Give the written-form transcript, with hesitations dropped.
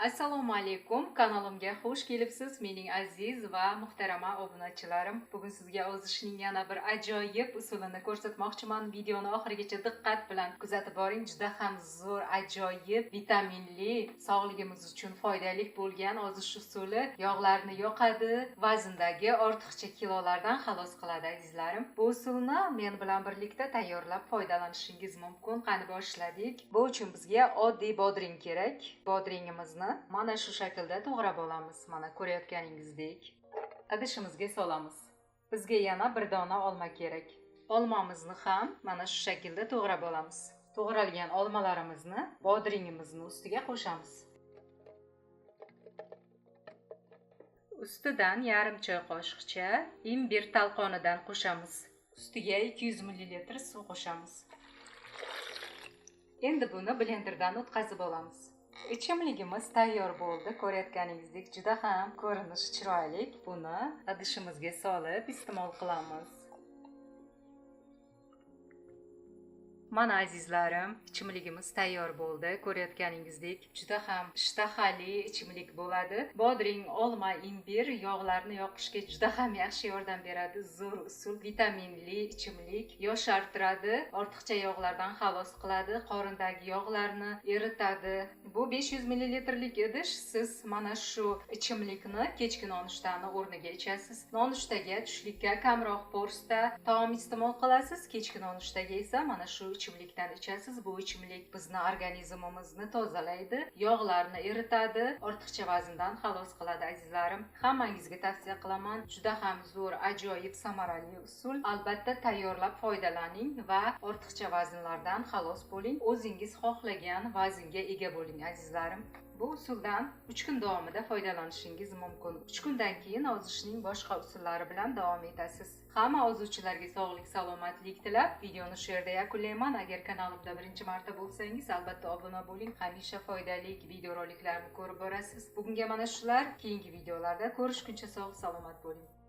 Assalomu alaykum, kanalimga xush kelibsiz, mening aziz va muhtarama obunachilarim. Bugun sizga ozishning yana bir ajoyib usulini ko'rsatmoqchiman. Videoni oxirigacha diqqat bilan kuzatib boring. Juda ham zo'r, ajoyib, vitaminli, sog'ligimiz uchun foydali bo'lgan ozish usuli yog'larni yoqadi, vazndagi ortiqcha kilolardan xalos qiladi azizlarim. Bu usulni men bilan birlikda tayyorlab foydalanishingiz mumkin. Qani boshladik. Bu uchun bizga oddiy bodring kerak. Bodringimizni mana shu shaklda to'g'rab olamiz. Mana ko'rayotganingizdek. Idishimizga solamiz. Bizga yana bir dona olma kerak. Olmamizni ham mana shu shaklda to'g'rab olamiz. To'g'ralgan olmalarimizni bodringimizni ustiga qo'shamiz. Ustidan yarim choy qoshiqcha imbir talqonidan qo'shamiz. Ustiga 200 ml suv qo'shamiz. Endi buni blenderdan o'tkazib olamiz. Ichimligimiz tayyor bo'ldi. Ko'rayotganingizdek juda ham ko'rinishi chiroyli. Buni idishimizga solib iste'mol qilamiz. Mana azizlarim, ichimligimiz tayyor bo'ldi. Ko'rayotganingizdek juda ham ishtahali ichimlik bo'ladi. Bodring, olma, imbir yog'larni yoqishga juda ham yaxshi yordam beradi. Zo'r usul, vitaminli ichimlik, yoshartiradi, ortiqcha yog'lardan xalos qiladi, qorindagi yog'larni eritadi. Bu 500 ml idish. Siz mana shu ichimlikni kechki nonushtani o'rniga ichasiz. Nonushtaga, tushlikka kamroq porsiyada taom iste'mol qilasiz. Kechki nonushtaga esa mana shu ichimlikdan ichasiz. Bu ichimlik bizni organizmimizni tozalaydi, yog'larni eritadi, ortiqcha vazndan xalos qiladi azizlarim. Hammangizga tavsiya qilaman. Juda ham zo'r, ajoyib, samarali usul. Albatta tayyorlab foydalaning va ortiqcha vaznlardan xalos bo'ling. O'zingiz xohlagan vaznga ega bo'ling azizlarim. Bu usuldan 3 kun davomida foydalanishingiz mumkin. 3 kundan keyin ozishning boshqa usullari bilan davom etasiz. Hamma ozuvchilarga sog'lik, salomatlik tilab, videoni shu yerda yakunlayman. Agar kanalimda birinchi marta bo'lsangiz, albatta obuna bo'ling. Hamisha foydali videoroliklarni ko'rib borasiz. Bugunga mana shular. Keyingi videolarda ko'rishguncha sog', salomat bo'ling.